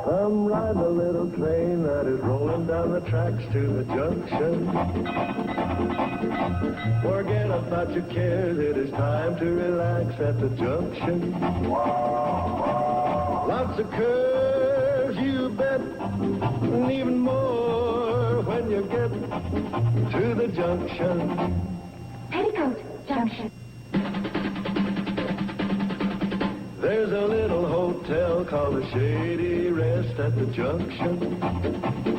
Come ride the little train that is rolling down the tracks to the junction. Forget about your cares, it is time to relax at the junction. Lots of curves, you bet, and even more when you get to the junction. Petticoat Junction. There's a little hotel called the Shady Rest at the junction.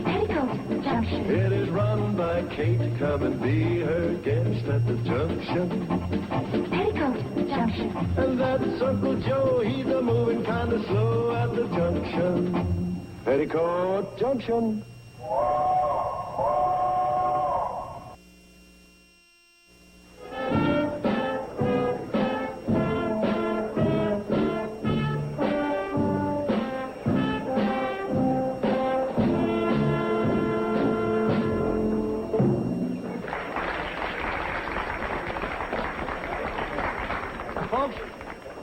Petticoat Junction. It is run by Kate. Come and be her guest at the junction. Petticoat Junction. And that's Uncle Joe. He's a moving kind of slow at the junction. Petticoat Junction.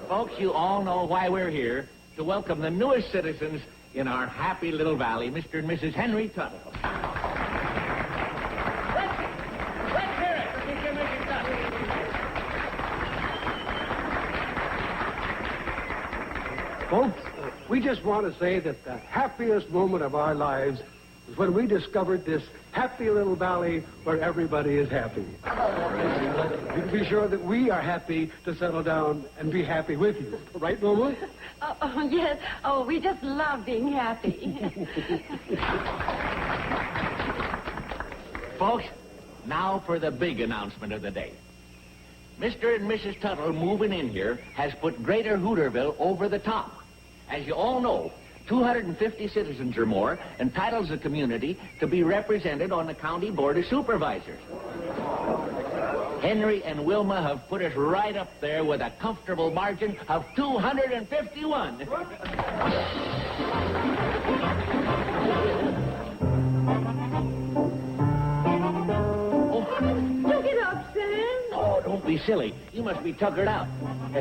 Folks, you all know why we're here, to welcome the newest citizens in our happy little valley, Mr. and Mrs. Henry Tuttle. Let's hear it for Mr. and Mrs. Tuttle. Folks, we just want to say that the happiest moment of our lives is when we discovered this happy little valley where everybody is happy. You can be sure that we are happy to settle down and be happy with you. Right, Wilma? Oh, yes. Oh, we just love being happy. Folks, now for the big announcement of the day. Mr. and Mrs. Tuttle moving in here has put Greater Hooterville over the top. As you all know, 250 citizens or more entitles the community to be represented on the County Board of Supervisors. Henry and Wilma have put us right up there with a comfortable margin of 251. Look it up, Sam. Oh, don't be silly. You must be tuckered out.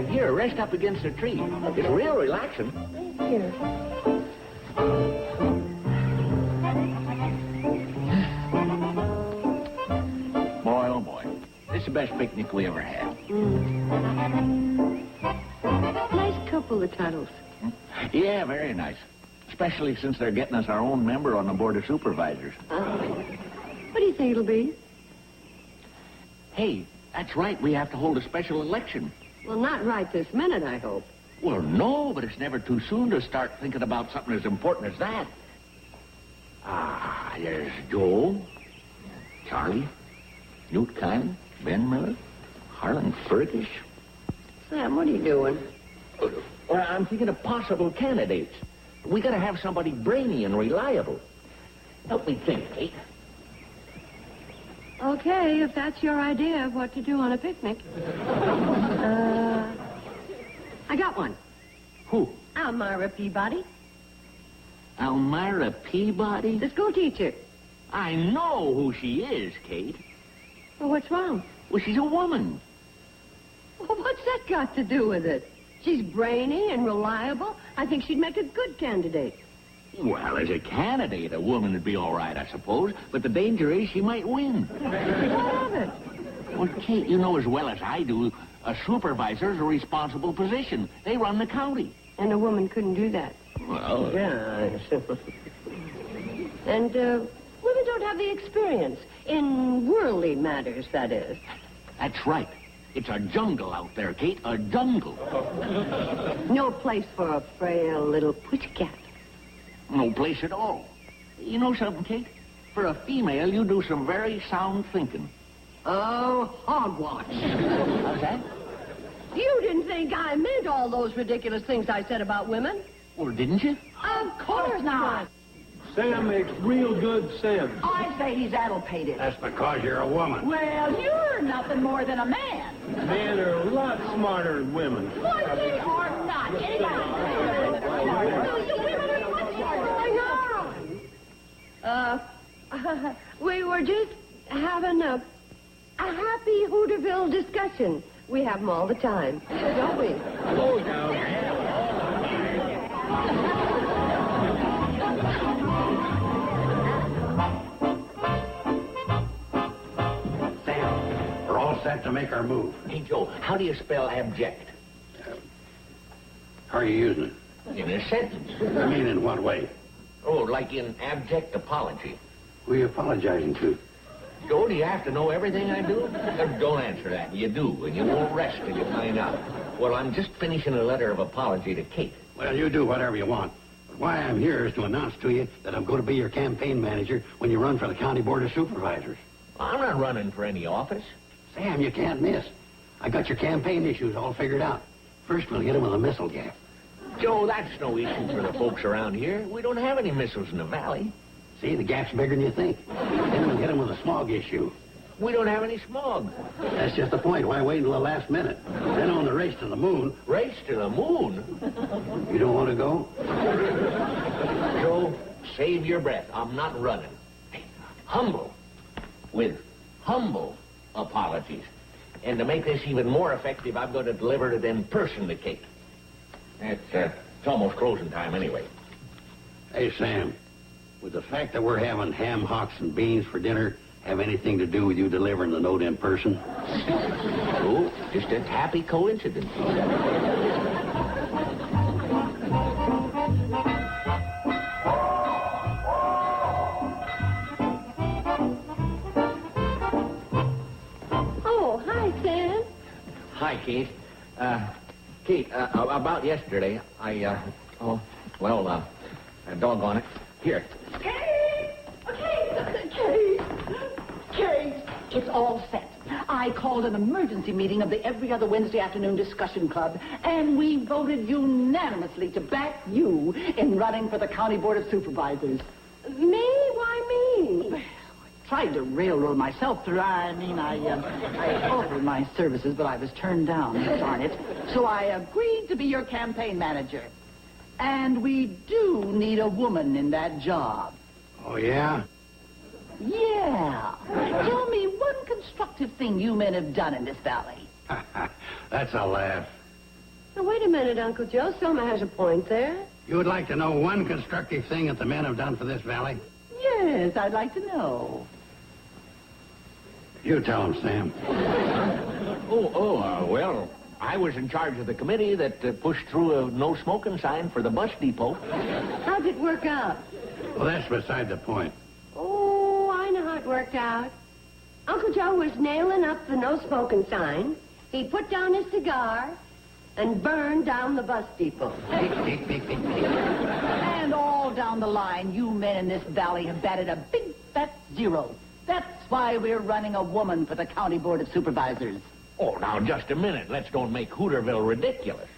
Here, rest up against a tree. It's real relaxing. Here. Boy, oh boy. This is the best picnic we ever had. Nice couple, the Tuttles. Yeah, very nice. Especially since they're getting us our own member on the Board of Supervisors. What do you think it'll be? Hey, that's right. We have to hold a special election. Well, not right this minute, I hope. Well, no, but it's never too soon to start thinking about something as important as that. There's Joe, Charley, Newt Kine, Ben Miller, Harlan Fergus. Sam, what are you doing? Well, I'm thinking of possible candidates. We gotta have somebody brainy and reliable. Help me think, Kate. Okay, if that's your idea of what to do on a picnic. I got one. Who? Elmira Peabody, Elmira Peabody? the school teacher. I know who she is, Kate. Well, what's wrong? Well, she's a woman. Well, what's that got to do with it? She's brainy and reliable. I think she'd make a good candidate. Well, as a candidate, a woman would be all right, I suppose. But the danger is she might win. What of it? Well, Kate, you know as well as I do, a supervisor is a responsible position. They run the county. And a woman couldn't do that. Well, Yeah. And women don't have the experience in worldly matters, that is. that's right. It's a jungle out there, Kate, a jungle. No place for a frail little pussycat. No place at all. You know something, Kate? For a female, you do some very sound thinking. Oh, hogwash. How's that? You didn't think I meant all those ridiculous things I said about women? Well, didn't you? Of course not. Sam makes real good sense. I say he's addlepated. That's because you're a woman. Well, you're nothing more than a man. Men are a lot smarter than women. Well, they are not. You women are what's going on? We were just having a happy Hooterville discussion. We have them all the time, don't we? Oh, yeah. set to make our move. Hey, Joe, how do you spell abject? How are you using it? In a sentence. I mean, in what way? Oh, like in abject apology. Who are you apologizing to? Joe, do you have to know everything I do? Don't answer that. You do, and you won't rest till you find out. Well, I'm just finishing a letter of apology to Kate. Well, you do whatever you want. But why I'm here is to announce to you that I'm going to be your campaign manager when you run for the County Board of Supervisors. I'm not running for any office. Sam, you can't miss. I got your campaign issues all figured out. First, we'll hit him with a missile gap. Joe, that's no issue for the folks around here. We don't have any missiles in the valley. See, the gap's bigger than you think. Then we'll hit him with a smog issue. We don't have any smog. That's just the point. Why wait until the last minute? Then on the race to the moon. Race to the moon? You don't want to go? Joe, save your breath. I'm not running. Humble. With humble apologies. And to make this even more effective, I'm going to deliver it in person to Kate. It's almost closing time anyway. Hey, Sam, would the fact that we're having ham hocks and beans for dinner have anything to do with you delivering the note in person? Oh, just a happy coincidence. Oh, hi, Sam. Hi, Kate. Kate, about yesterday, doggone it. Here. Kate, it's all set. I called an emergency meeting of the every other Wednesday afternoon discussion club, and we voted unanimously to back you in running for the County Board of Supervisors. Me? Why me? Tried to railroad myself through. I offered my services, but I was turned down, darn it. So I agreed to be your campaign manager. And we do need a woman in that job. Oh, yeah? Yeah. Tell me one constructive thing you men have done in this valley. That's a laugh. Now, wait a minute, Uncle Joe. Selma has a point there. You would like to know one constructive thing that the men have done for this valley? Yes, I'd like to know. You tell them, Sam. Well, I was in charge of the committee that pushed through a no-smoking sign for the bus depot. How'd it work out? Well, that's beside the point. Oh, I know how it worked out. Uncle Joe was nailing up the no-smoking sign. He put down his cigar and burned down the bus depot. And all down the line, you men in this valley have batted a big fat 0. That's why we're running a woman for the County Board of Supervisors. Oh, now, just a minute. Let's don't make Hooterville ridiculous.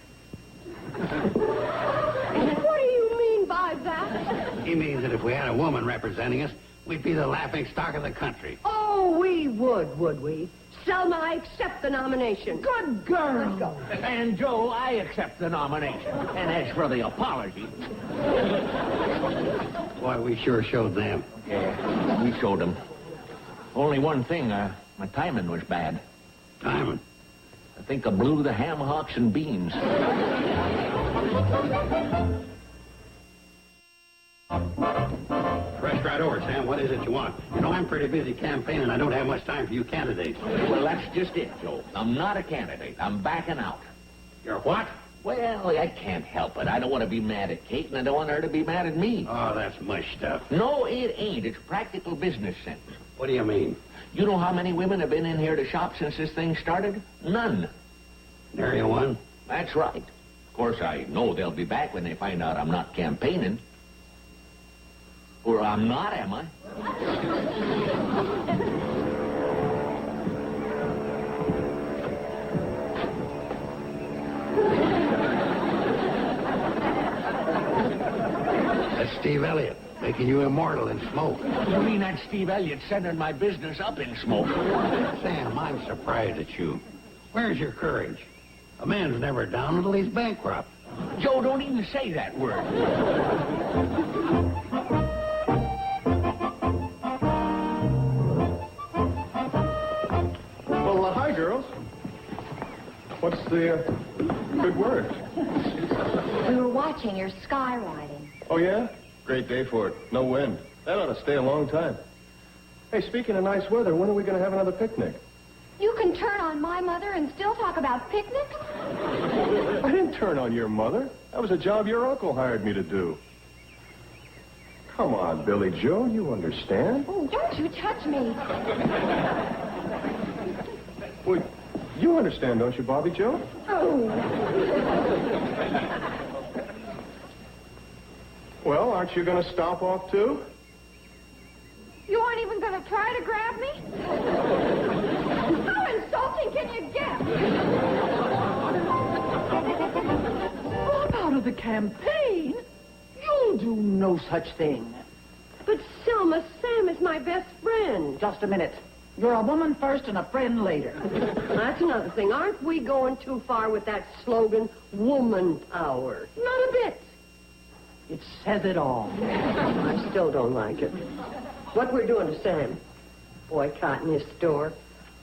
What do you mean by that? He means that if we had a woman representing us, we'd be the laughing stock of the country. Oh, we would we? Selma, I accept the nomination. Good girl. Let's go. And, Joe, I accept the nomination. And as for the apology... Boy, we sure showed them. Yeah, we showed them. Only one thing, my timing was bad. Timing? I think I blew the ham hocks and beans. Rush right over, Sam. What is it you want? You know, I'm pretty busy campaigning. I don't have much time for you candidates. Well, that's just it, Joe. I'm not a candidate. I'm backing out. You're what? Well, I can't help it. I don't want to be mad at Kate, and I don't want her to be mad at me. Oh, that's mush stuff. No, it ain't. It's practical business sense. What do you mean? You know how many women have been in here to shop since this thing started? None. Nary one? That's right. Of course, I know they'll be back when they find out I'm not campaigning. Or I'm not, am I? That's Steve Elliott, making you immortal in smoke. You mean that Steve Elliott sending my business up in smoke? Sam, I'm surprised at you. Where's your courage? A man's never down until he's bankrupt. Joe, don't even say that word. Well, hi, girls. What's the good word? We were watching your skywriting. Oh, yeah? Great day for it. No wind. That ought to stay a long time. Hey, speaking of nice weather, when are we going to have another picnic? You can turn on my mother and still talk about picnics? I didn't turn on your mother. That was a job your uncle hired me to do. Come on, Billie Jo, you understand? Oh, don't you touch me. Well, you understand, don't you, Bobbie Jo? Oh. Well, aren't you going to stop off, too? You aren't even going to try to grab me? How insulting can you get? Drop out of the campaign? You'll do no such thing. But Selma, Sam is my best friend. Just a minute. You're a woman first and a friend later. That's another thing. Aren't we going too far with that slogan, woman power? Not a bit. It says it all. I still don't like it. What we're doing to Sam, boycotting his store.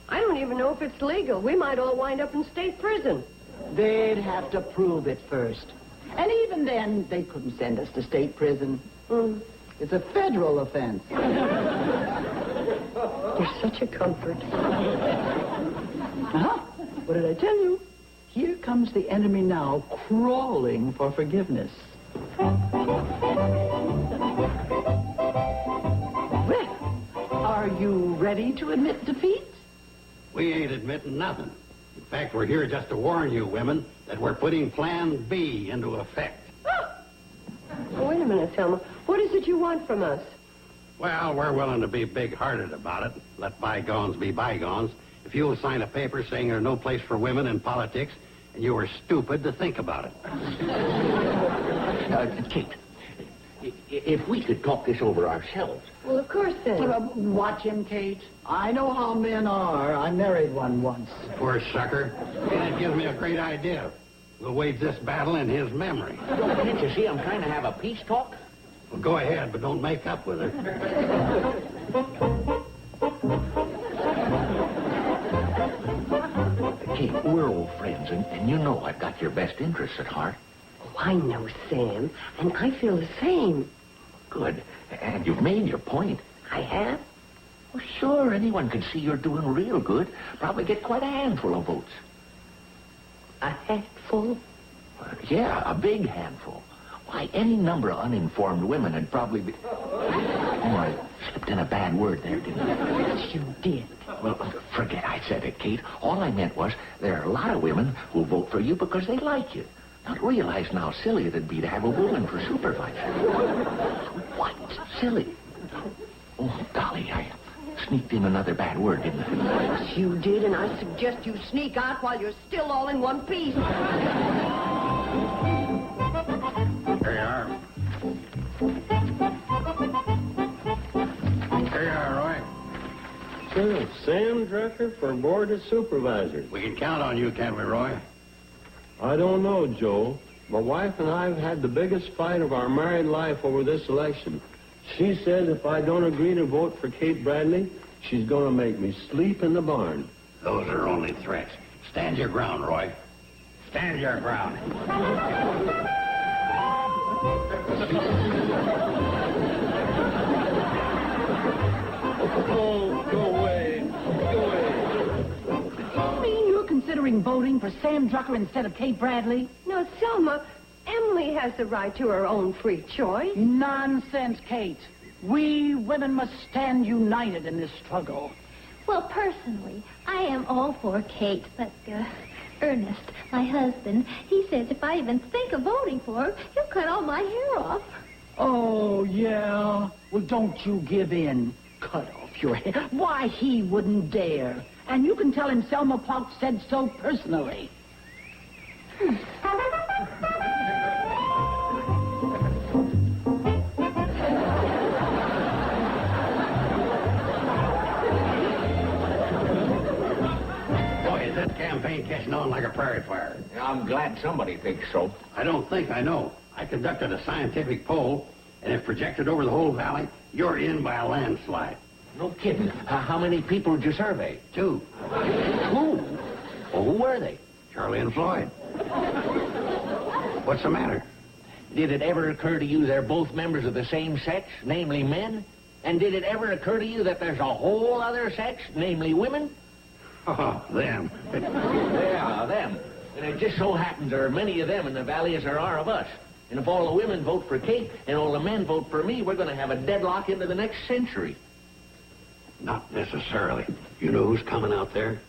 I don't even know if it's legal. We might all wind up in state prison. They'd have to prove it first. And even then, they couldn't send us to state prison. It's a federal offense. You're such a comfort. Uh-huh. What did I tell you? Here comes the enemy now, crawling for forgiveness. Well, are you ready to admit defeat? We ain't admitting nothing. In fact, we're here just to warn you, women, that we're putting Plan B into effect. Oh, wait a minute, Selma. What is it you want from us? Well, we're willing to be big-hearted about it. Let bygones be bygones. If you'll sign a paper saying there's no place for women in politics, and you were stupid to think about it. Kate, if we could talk this over ourselves. Well, of course, then. Watch him, Kate. I know how men are. I married one once. Poor sucker. And it gives me a great idea. We'll wage this battle in his memory. Can't you see I'm trying to have a peace talk? Well, go ahead, but don't make up with her. Kate, we're old friends, and you know I've got your best interests at heart. Oh, I know, Sam, and I feel the same. Good. And you've made your point. I have? Well, sure, anyone can see you're doing real good. Probably get quite a handful of votes. A handful? Yeah, a big handful. Why, any number of uninformed women would probably be... Oh, I slipped in a bad word there, didn't I? Yes, you did. Well, forget I said it, Kate. All I meant was there are a lot of women who vote for you because they like you. Not realizing how silly it'd be to have a woman for supervisor. What? Silly? Oh, golly, I sneaked in another bad word, didn't I? Yes, you did, and I suggest you sneak out while you're still all in one piece. There you are. There you are, Roy. Sure, Sam Drucker for Board of Supervisors. We can count on you, can't we, Roy? I don't know, Joe. My wife and I have had the biggest fight of our married life over this election. She says if I don't agree to vote for Kate Bradle, she's going to make me sleep in the barn. Those are only threats. Stand your ground, Roy. Stand your ground. Oh, go away. Go away. You mean you're considering voting for Sam Drucker instead of Kate Bradle? No, Selma, Emily has the right to her own free choice. Nonsense, Kate. We women must stand united in this struggle. Well, personally, I am all for Kate, but Ernest, my husband, he says if I even think of voting for her, he'll cut all my hair off. Oh, yeah? Well, don't you give in. Cut off your hair. Why, he wouldn't dare. And you can tell him Selma Plout said so personally. That campaign catching on like a prairie fire. I'm glad somebody thinks so. I don't think I know. I conducted a scientific poll, and if projected over the whole valley, you're in by a landslide. No kidding. How many people did you survey? 2. 2? Well, who were they? Charley and Floyd. What's the matter? Did it ever occur to you they're both members of the same sex, namely men? And did it ever occur to you that there's a whole other sex, namely women? Oh, them. Yeah, them. And it just so happens there are many of them in the valley as there are of us. And if all the women vote for Kate and all the men vote for me, we're going to have a deadlock into the next century. Not necessarily. You know who's coming out there?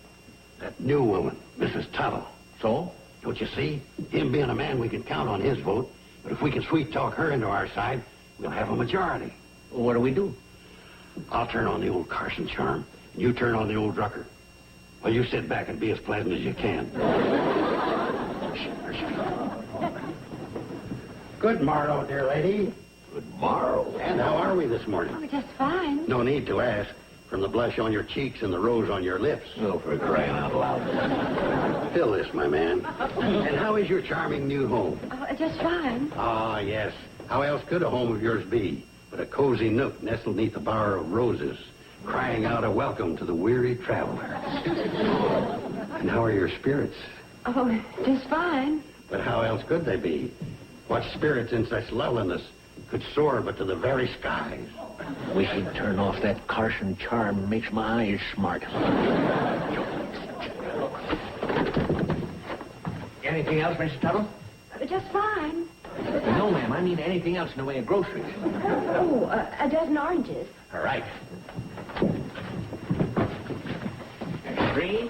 That new woman, Mrs. Tuttle. So? Don't you see? Him being a man, we can count on his vote. But if we can sweet-talk her into our side, we'll have a majority. Well, what do we do? I'll turn on the old Carson charm, and you turn on the old Drucker. Well, you sit back and be as pleasant as you can. Good morrow, dear lady. Good morrow. And how are we this morning? Oh, just fine. No need to ask. From the blush on your cheeks and the rose on your lips. Oh, for crying out loud. Fill this, my man. And how is your charming new home? Oh, just fine. Ah, yes. How else could a home of yours be but a cozy nook nestled neath a bower of roses, crying out a welcome to the weary traveler? And how are your spirits? Oh, just fine. But how else could they be? What spirits in such loveliness could soar but to the very skies? Wish he'd turn off that Carson charm. It makes my eyes smart. Anything else, Mrs. Tuttle? Just fine. No, ma'am. I mean anything else in the way of groceries. Oh, a dozen oranges. All right. 3,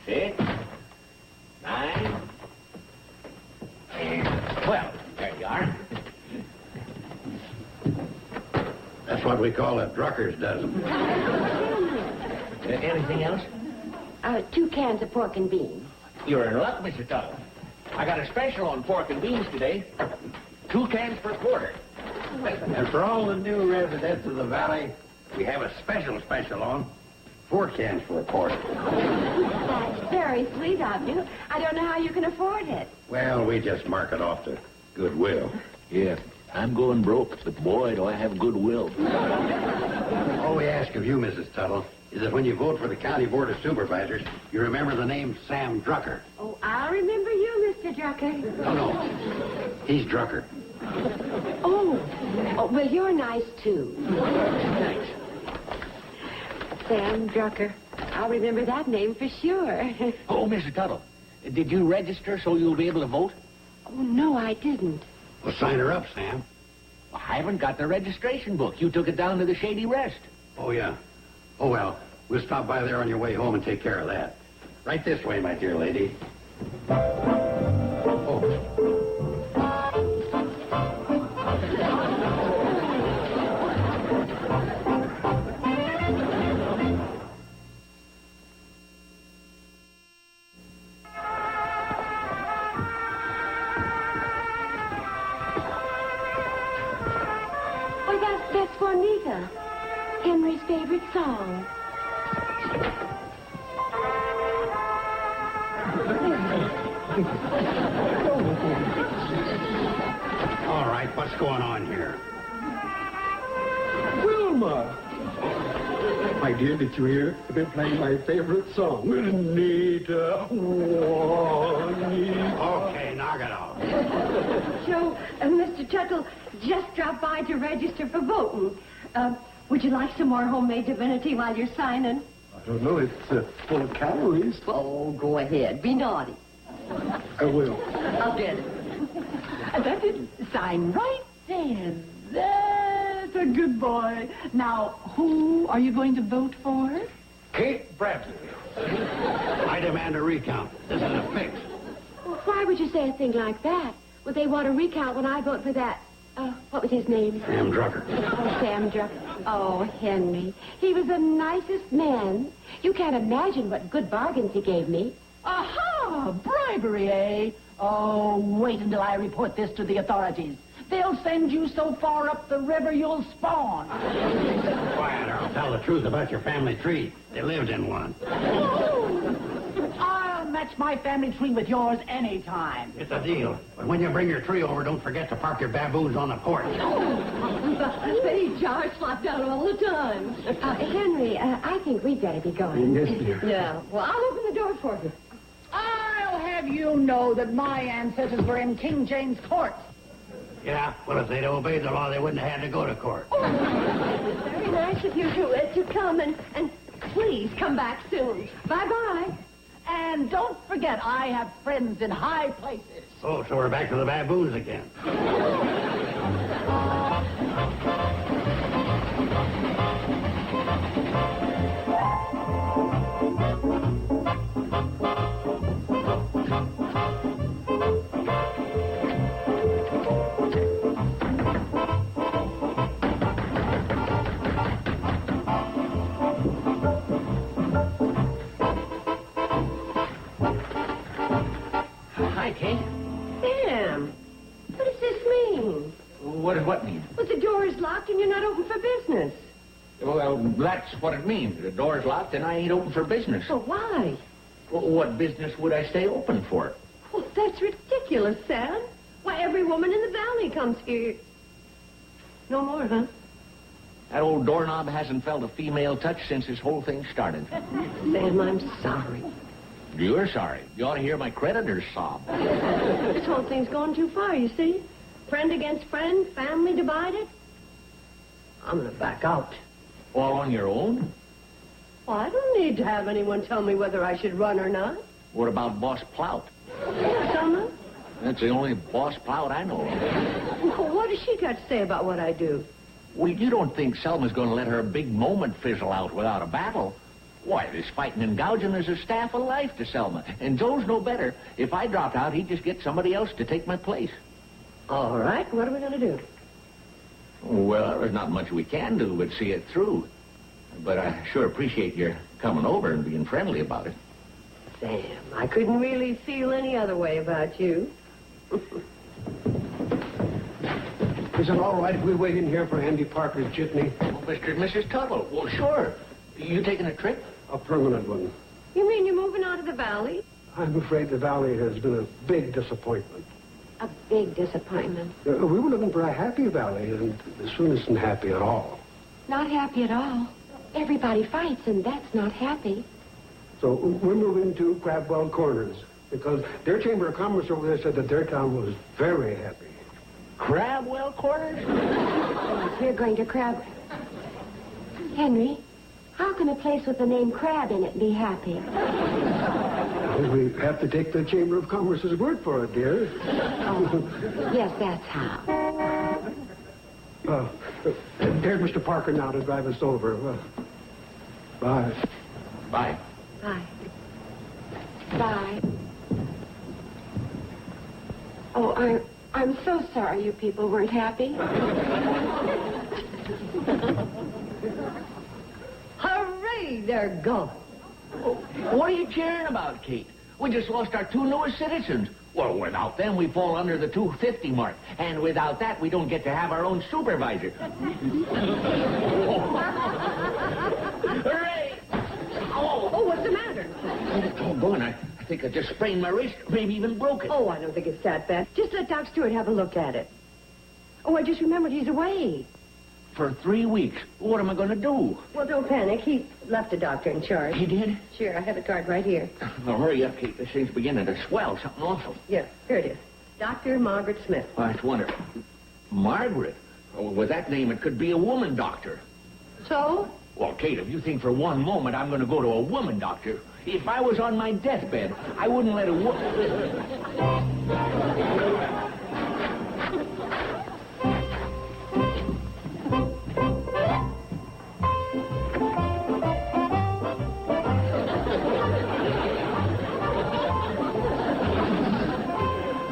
6, 9, and 12. There you are. That's what we call a Drucker's dozen. Anything else? 2 cans of pork and beans. You're in luck, Mr. Tuttle. I got a special on pork and beans today. 2 cans per quarter. And for all the new residents of the valley, we have a special on 4 cans for a quarter. That's very sweet of you. I don't know how you can afford it. Well, we just mark it off to goodwill. Yeah, I'm going broke, but boy, do I have goodwill. All we ask of you, Mrs. Tuttle, is that when you vote for the County Board of Supervisors, you remember the name Sam Drucker. Oh, I'll remember you, Mr. Drucker. No. He's Drucker. Oh, well, you're nice, too. Thanks. Sam Drucker. I'll remember that name for sure. Oh, Mr. Tuttle, did you register so you'll be able to vote? Oh, no, I didn't. Well, sign her up, Sam. I haven't got the registration book. You took it down to the Shady Rest. Oh, yeah. Oh, well, we'll stop by there on your way home and take care of that. Right this way, my dear lady. Oh. Oh, that's Juanita. Henry's favorite song. All right, what's going on here? Wilma! My dear, did you hear? I've been playing my favorite song. Anita, Juanita. Okay, knock it off. Joe, Mr. Tuttle just dropped by to register for voting. Would you like some more homemade divinity while you're signing? I don't know, it's full of calories. Oh, go ahead. Be naughty. I will. I'll get it. That's it. Sign right there. That's a good boy. Now, who are you going to vote for? Kate Bradle. I demand a recount. This is a fix. Well, why would you say a thing like that? Would they want a recount when I vote for that? What was his name? Sam Drucker. Oh, Sam Drucker. Oh, Henry. He was the nicest man. You can't imagine what good bargains he gave me. Aha! Bribery, eh? Oh, wait until I report this to the authorities. They'll send you so far up the river you'll spawn. Quiet, or I'll tell the truth about your family tree. They lived in one. I'll match my family tree with yours anytime. It's a deal. But when you bring your tree over, don't forget to park your baboons on the porch. They jar slop down all the time. Henry, I think we'd better be going. Yes, dear. Yeah. Well, I'll open the door for you. I'll have you know that my ancestors were in King James Court. Yeah, well, if they'd obeyed the law, they wouldn't have had to go to court. Very nice of you to come and Please come back soon. Bye-bye. And don't forget, I have friends in high places. Oh, so we're back to the baboons again. Hi, Kate. Sam, what does this mean? What does what mean? Well, the door is locked and you're not open for business. Well, that's what it means. The door's locked and I ain't open for business. Well, why? Well, what business would I stay open for? Well, that's ridiculous, Sam. Why, every woman in the valley comes here. No more, huh? That old doorknob hasn't felt a female touch since this whole thing started. Sam, I'm sorry. You're sorry. You ought to hear my creditors sob. This whole thing's gone too far, you see? Friend against friend, family divided. I'm gonna back out. All on your own? Well, I don't need to have anyone tell me whether I should run or not. What about Boss Plout? Selma? That's the only Boss Plout I know of. Well, what has she got to say about what I do? Well, you don't think Selma's going to let her big moment fizzle out without a battle? Why, this fighting and gouging is a staff of life to Selma. And Joe's no better. If I dropped out, he'd just get somebody else to take my place. All right, what are we going to do? Well, there's not much we can do but see it through. But I sure appreciate your coming over and being friendly about it. Sam, I couldn't really feel any other way about you. Is it all right if we wait in here for Andy Parker's jitney? Oh, Mr. and Mrs. Tuttle. Well, sure. You taking a trip? A permanent one. You mean you're moving out of the valley? I'm afraid the valley has been a big disappointment. A big disappointment. We were looking for a happy valley, and this one isn't happy at all. Not happy at all. Everybody fights, and that's not happy. So we're moving to Crabwell Corners, because their Chamber of Commerce over there said that their town was very happy. Crabwell Corners? We're going to Crab... Henry, how can a place with the name Crab in it be happy? We have to take the Chamber of Commerce's word for it, dear. Oh, yes, that's how. There's Mr. Parker now to drive us over. Bye. Bye. Bye. Bye. Oh, I'm so sorry you people weren't happy. Hooray, they're gone. What are you cheering about, Kate? We just lost our two newest citizens. Well, without them, we fall under the 250 mark. And without that, we don't get to have our own supervisor. Hooray! Oh, what's the matter? Oh, going, I think I just sprained my wrist, maybe even broke it. Oh, I don't think it's that bad. Just let Doc Stewart have a look at it. Oh, I just remembered he's away. For 3 weeks. What am I going to do? Well, don't panic. He left a doctor in charge. He did? Sure, I have a card right here. Well, hurry up, Kate. This thing's beginning to swell. Something awful. Yeah, here it is. Dr. Margaret Smith. Oh, that's wonderful. Margaret? Oh, with that name, it could be a woman doctor. So? Well, Kate, if you think for one moment I'm going to go to a woman doctor, if I was on my deathbed, I wouldn't let a woman...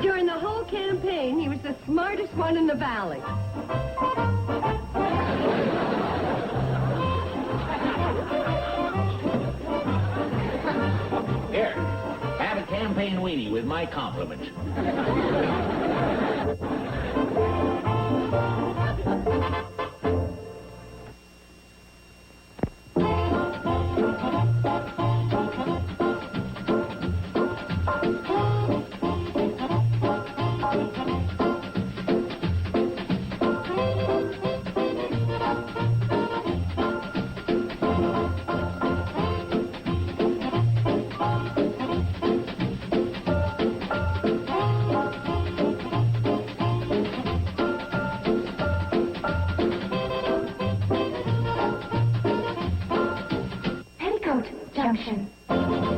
During the whole campaign, he was the smartest one in the valley. Here, have a campaign weenie with my compliments. Junction.